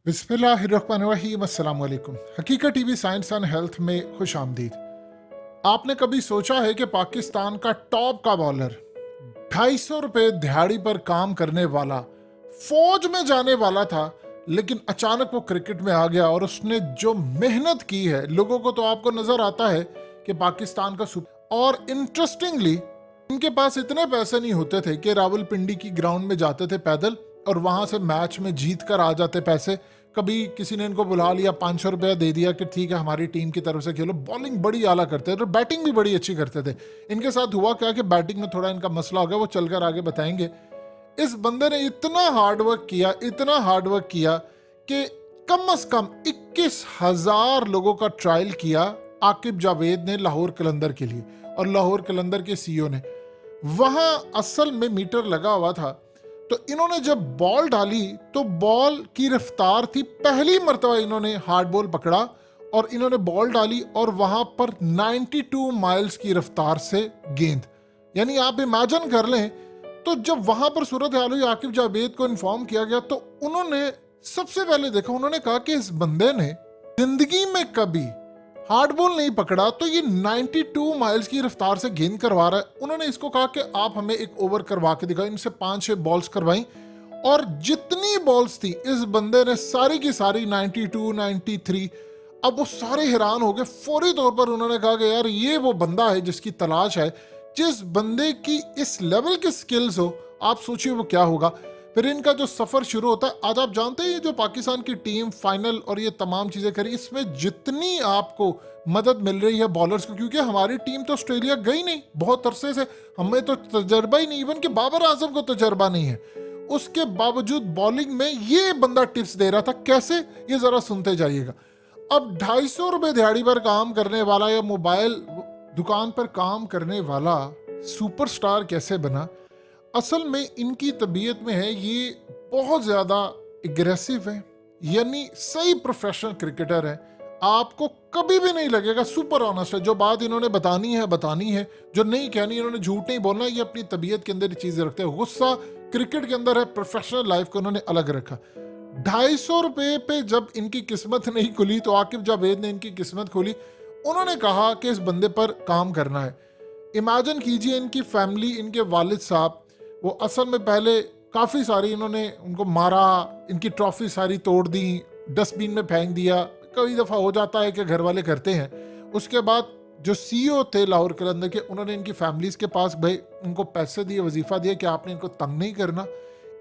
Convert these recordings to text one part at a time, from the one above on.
बिस्मिल्लाहिर्रहमानिर्रहीम। अस्सलाम वालेकुम। हकीकत टीवी साइंस एंड हेल्थ में खुश आमदीद। आपने कभी सोचा है कि पाकिस्तान का टॉप का बॉलर 250 रुपए दिहाड़ी पर काम करने वाला, फौज में जाने वाला था, लेकिन अचानक वो क्रिकेट में आ गया और उसने जो मेहनत की है, लोगों को तो आपको नजर आता है कि पाकिस्तान का सुपर। और इंटरेस्टिंगली इनके पास इतने पैसे नहीं होते थे कि रावलपिंडी की ग्राउंड में जाते थे पैदल और वहां से मैच में जीत कर आ जाते पैसे। कभी किसी ने इनको बुला लिया, 500 रुपया दे दिया कि ठीक है हमारी टीम की तरफ से खेलो। बॉलिंग बड़ी आला करते थे और बैटिंग भी बड़ी अच्छी करते थे। इनके साथ हुआ क्या कि बैटिंग में थोड़ा इनका मसला हो गया, वो चलकर आगे बताएंगे। इस बंदे ने इतना हार्डवर्क किया, इतना हार्डवर्क किया कि कम से कम 21,000 लोगों का ट्रायल किया आकिब जावेद ने लाहौर कलंदर के लिए, और लाहौर कलंदर के सीईओ ने। वहां असल में मीटर लगा हुआ था, तो इन्होंने जब बॉल डाली तो बॉल की रफ्तार थी, पहली मर्तबा इन्होंने हार्ड बॉल पकड़ा और इन्होंने बॉल डाली और वहां पर 92 माइल्स की रफ्तार से गेंद, यानी आप इमेजिन कर लें। तो जब वहां पर सूरत हाल हुई, आकिब जावेद को इन्फॉर्म किया गया, तो उन्होंने सबसे पहले देखा, उन्होंने कहा कि इस बंदे ने जिंदगी में कभी हार्ड बॉल नहीं पकड़ा, तो ये 92 माइल्स की रफ्तार से गेंद करवा रहा है। उन्होंने इसको कहा कि आप हमें एक ओवर करवा के दिखाओ। इनसे 5-6 बॉल्स करवाई और जितनी बॉल्स थी इस बंदे ने सारी की सारी 92, 93। अब वो सारे हैरान हो गए। फौरी तौर पर उन्होंने कहा कि यार ये वो बंदा है जिसकी तलाश है, जिस बंदे की इस लेवल की स्किल्स हो, आप सोचिए वो क्या होगा। फिर इनका जो सफर शुरू होता है। आज आप जानते हैं जो पाकिस्तान की टीम फाइनल और ये तमाम चीजें करी, इसमें जितनी आपको मदद मिल रही है बॉलर्स को, क्योंकि हमारी टीम तो ऑस्ट्रेलिया गई नहीं बहुत अरसे से, हमें तो तजर्बा ही नहीं, इवन कि बाबर आजम को तजर्बा नहीं है। उसके बावजूद बॉलिंग में ये बंदा टिप्स दे रहा था। कैसे, ये जरा सुनते जाइएगा। अब 250 रुपए दिहाड़ी पर काम करने वाला या मोबाइल दुकान पर काम करने वाला सुपरस्टार कैसे बना। असल में इनकी तबीयत में है, ये बहुत ज्यादा एग्रेसिव है, यानी सही प्रोफेशनल क्रिकेटर है। आपको कभी भी नहीं लगेगा, सुपर ऑनेस्ट है। जो बात इन्होंने बतानी है बतानी है, जो नहीं कहनी, इन्होंने झूठ नहीं बोलना। ये अपनी तबीयत के अंदर चीजें रखते हैं। गुस्सा क्रिकेट के अंदर है, प्रोफेशनल लाइफ को उन्होंने अलग रखा। 250 रुपए पे जब इनकी किस्मत नहीं खुली, तो आकिब जावेद ने इनकी किस्मत खोली। उन्होंने कहा कि इस बंदे पर काम करना है। इमेजिन कीजिए, इनकी फैमिली, इनके वालिद साहब, वो असल में पहले काफ़ी सारी इन्होंने उनको मारा, इनकी ट्रॉफी सारी तोड़ दी, डस्टबिन में फेंक दिया। कई दफ़ा हो जाता है कि घर वाले करते हैं। उसके बाद जो सीईओ थे लाहौर कलंदर के, उन्होंने इनकी फैमिलीज़ के पास भाई उनको पैसे दिए, वजीफ़ा दिया कि आपने इनको तंग नहीं करना,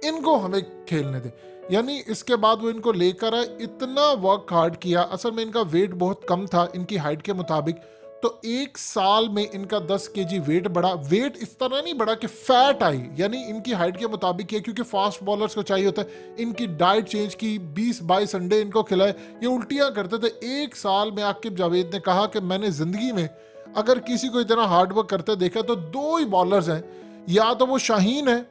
इनको हमें खेलने दे। यानी इसके बाद वो इनको लेकर आए, इतना वर्क हार्ड किया। असल में इनका वेट बहुत कम था इनकी हाइट के मुताबिक, तो 1 साल में इनका 10 केजी वेट बढ़ा। वेट इस तरह नहीं बढ़ा कि फैट आई, यानी इनकी हाइट के मुताबिक है, क्योंकि फास्ट बॉलर्स को चाहिए होता है। इनकी डाइट चेंज की, 20-22 अंडे इनको खिलाए, ये उल्टियां करते थे। 1 साल में आकिब जावेद ने कहा कि मैंने जिंदगी में अगर किसी को इतना हार्डवर्क करते देखा तो 2 ही बॉलर्स हैं, या तो वो शाहीन है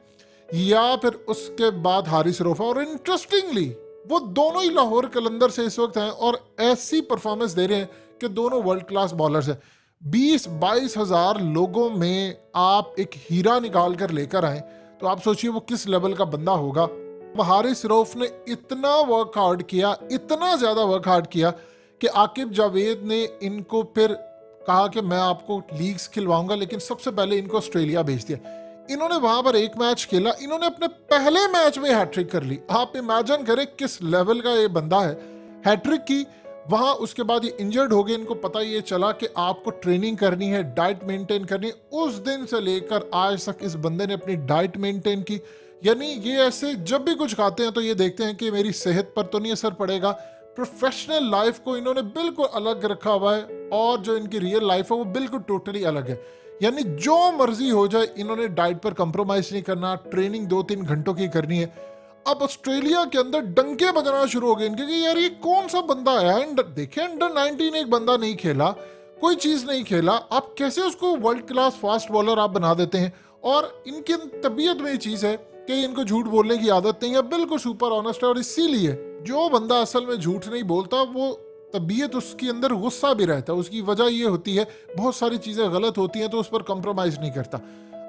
या फिर उसके बाद हारिस रऊफ। और इंटरेस्टिंगली वो दोनों ही लाहौर कलंदर से इस वक्त हैं और ऐसी परफॉर्मेंस दे रहे हैं कि दोनों वर्ल्ड क्लास बॉलर्स हैं। 20-22 हजार लोगों में आप एक हीरा निकाल कर लेकर आए, तो आप सोचिए वो किस लेवल का बंदा होगा। हारिस रऊफ ने इतना वर्क हार्ड किया, इतना ज्यादा वर्क हार्ड किया कि आकिब जावेद ने इनको फिर कहा कि मैं आपको लीग्स खिलवाऊंगा, लेकिन सबसे पहले इनको ऑस्ट्रेलिया भेज दिया। इन्होंने वहां पर एक मैच खेला, इन्होंने अपने पहले मैच में हैट्रिक कर ली। आप इमेजिन करें किस लेवल का ये बंदा है। हैट्रिक की वहां, उसके बाद ये इंजर्ड हो गए। इनको पता ये चला कि आपको ट्रेनिंग करनी है, डाइट मेंटेन करनी है। उस दिन से लेकर आज तक इस बंदे ने अपनी डाइट मेंटेन की। यानी ये ऐसे जब भी कुछ खाते हैं तो ये देखते हैं कि मेरी सेहत पर तो नहीं असर पड़ेगा। प्रोफेशनल लाइफ को इन्होंने बिल्कुल अलग रखा हुआ है और जो इनकी रियल लाइफ है वो बिल्कुल टोटली अलग है। यानी जो मर्जी हो जाए, इन्होंने डाइट पर कंप्रोमाइज नहीं करना, ट्रेनिंग 2-3 घंटों की करनी है। अब ऑस्ट्रेलिया के अंदर डंके बजना शुरू हो गए इनके कि यार ये कौन सा बंदा है। देखें, अंडर 19 एक बंदा नहीं खेला, कोई चीज नहीं खेला, आप कैसे उसको वर्ल्ड क्लास फास्ट बॉलर आप बना देते हैं। और इनकी तबीयत में ये चीज है कि इनको झूठ बोलने की आदत नहीं है, बिल्कुल सुपर ऑनेस्ट है। और इसीलिए जो बंदा असल में झूठ नहीं बोलता, वो तबीयत उसके अंदर गुस्सा भी रहता है। उसकी वजह ये होती है बहुत सारी चीजें गलत होती हैं तो उस पर कंप्रोमाइज नहीं करता।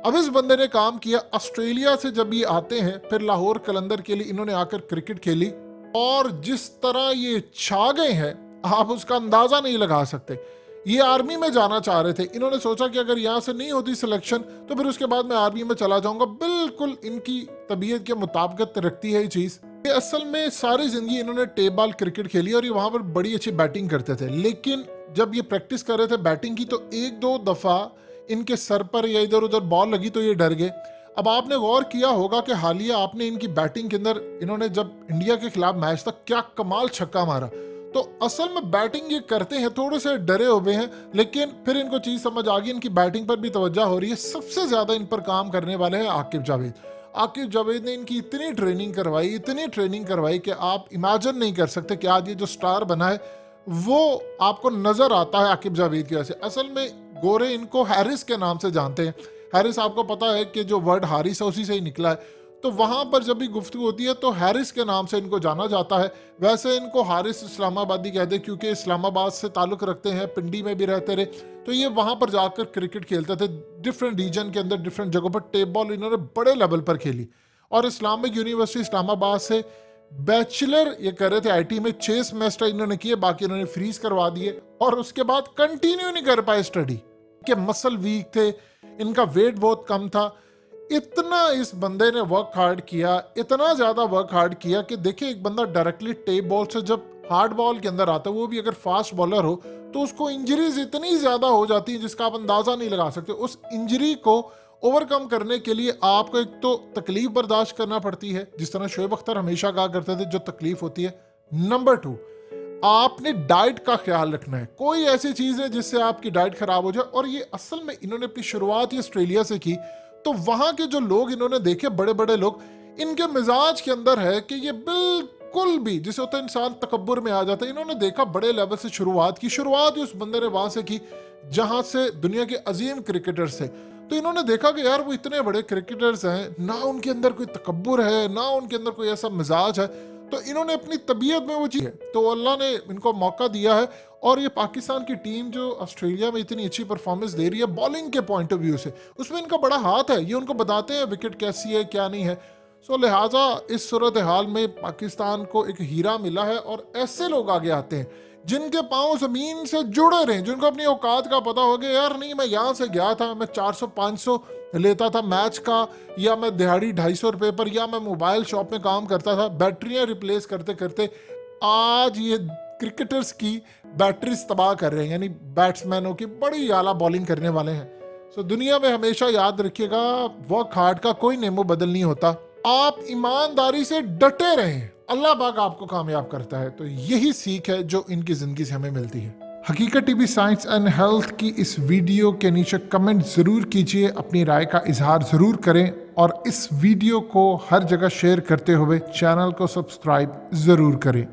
अब इस बंदे ने काम किया। ऑस्ट्रेलिया से जब ये आते हैं, फिर लाहौर कलंदर के लिए इन्होंने आकर क्रिकेट खेली और जिस तरह ये छा गए हैं आप उसका अंदाजा नहीं लगा सकते। ये आर्मी में जाना चाह रहे थे, इन्होंने सोचा कि अगर यहाँ से नहीं होती सिलेक्शन तो फिर उसके बाद मैं आर्मी में चला जाऊंगा। बिल्कुल इनकी तबीयत के मुताबिकत रखती है ये चीज़। ये असल में सारी जिंदगी इन्होंने टेप बॉल क्रिकेट खेली और ये वहाँ पर बड़ी अच्छी बैटिंग करते थे, लेकिन जब ये प्रैक्टिस कर रहे थे बैटिंग की तो एक दो दफ़ा इनके सर पर या इधर उधर बॉल लगी तो ये डर गए। अब आपने गौर किया होगा कि हालिया आपने इनकी बैटिंग के अंदर इन्होंने जब इंडिया के खिलाफ मैच था क्या कमाल छक्का मारा। तो असल में बैटिंग ये करते हैं, थोड़े से डरे हुए हैं, लेकिन फिर इनको चीज़ समझ आ गई, इनकी बैटिंग पर भी तवज्जो हो रही है। सबसे ज़्यादा इन पर काम करने वाले हैं आकिब जावेद। आकिब जावेद ने इनकी इतनी ट्रेनिंग करवाई कि आप इमेजिन नहीं कर सकते कि आज ये जो स्टार बना है वो आपको नज़र आता है आकिब जावेद की वजह से। असल में गोरे इनको हैरिस के नाम से जानते हैं। हैरिस आपको पता है कि जो वर्ड हारिस है उसी से ही निकला है, तो वहाँ पर जब भी गुफ्तगू होती है तो हैरिस के नाम से इनको जाना जाता है। वैसे इनको हारिस इस्लामाबादी कहते हैं क्योंकि इस्लामाबाद से ताल्लुक़ रखते हैं, पिंडी में भी रहते रहे, तो ये वहाँ पर जाकर क्रिकेट खेलते थे। डिफरेंट रीजन के अंदर डिफरेंट जगहों पर टेप बॉल इन्होंने बड़े लेवल पर खेली और इस्लामिक यूनिवर्सिटी इस्लामाबाद से बैचलर ये कर रहे थे आईटी में। 6 सेमेस्टर इन्होंने किए, बाकी इन्होंने फ्रीज करवा दिए और उसके बाद कंटिन्यू नहीं कर पाए स्टडी के। मसल वीक थे, इनका वेट बहुत कम था। इतना इस बंदे ने वर्क हार्ड किया, इतना ज़्यादा वर्क हार्ड किया कि देखिए एक बंदा डायरेक्टली टेप बॉल से जब हार्ड बॉल के अंदर आता है, वो भी अगर फास्ट बॉलर हो, तो उसको इंजरीज इतनी ज़्यादा हो जाती है जिसका आप अंदाज़ा नहीं लगा सकते। उस इंजरी को ओवरकम करने के लिए आपको एक तो तकलीफ बर्दाश्त करना पड़ती है, जिस तरह शोएब अख्तर हमेशा कहा करते थे जो तकलीफ होती है। नंबर 2, आपने डाइट का ख्याल रखना है। कोई ऐसी चीज़ है जिससे आपकी डाइट खराब हो जाए। और ये असल में इन्होंने अपनी शुरुआत ही ऑस्ट्रेलिया से की, तो वहाँ के जो लोग इन्होंने देखे बड़े बड़े लोग, इनके मिजाज के अंदर है कि ये बिल्कुल भी जिसे होता है इंसान तकब्बुर में आ जाता है। इन्होंने देखा बड़े लेवल से शुरुआत की, शुरुआत ही उस बंदे ने वहाँ से की जहाँ से दुनिया के अजीम क्रिकेटर्स थे। तो इन्होंने देखा कि यार वो इतने बड़े क्रिकेटर्स हैं, ना उनके अंदर कोई तकब्बुर है, ना उनके अंदर कोई ऐसा मिजाज है, तो इन्होंने अपनी तबीयत में वो चीज़ है, तो अल्लाह ने इनको मौका दिया है। और ये पाकिस्तान की टीम जो ऑस्ट्रेलिया में इतनी अच्छी परफॉर्मेंस दे रही है बॉलिंग के पॉइंट ऑफ व्यू से, उसमें इनका बड़ा हाथ है। ये उनको बताते हैं विकेट कैसी है क्या नहीं है। सो लिहाजा इस सूरत हाल में पाकिस्तान को एक हीरा मिला है और ऐसे लोग आगे आते हैं जिनके पाँव ज़मीन से जुड़े रहे, जिनको अपनी औकात का पता हो गया, यार नहीं मैं यहाँ से गया था, मैं 400-500 लेता था मैच का, या मैं दिहाड़ी 250 रुपये पर, या मैं मोबाइल शॉप में काम करता था, बैटरियाँ रिप्लेस करते करते आज ये क्रिकेटर्स की बैटरीज तबाह कर रहे हैं, यानी बैट्समैनों की बड़ी आला बॉलिंग करने वाले हैं। सो दुनिया में हमेशा याद रखिएगा, वर्क हार्ड का कोई नेमो बदल नहीं होता। आप ईमानदारी से डटे रहें, अल्लाह पाक आपको कामयाब करता है। तो यही सीख है जो इनकी ज़िंदगी से हमें मिलती है। हकीकत टीवी साइंस एंड हेल्थ की इस वीडियो के नीचे कमेंट ज़रूर कीजिए, अपनी राय का इजहार ज़रूर करें और इस वीडियो को हर जगह शेयर करते हुए चैनल को सब्सक्राइब ज़रूर करें।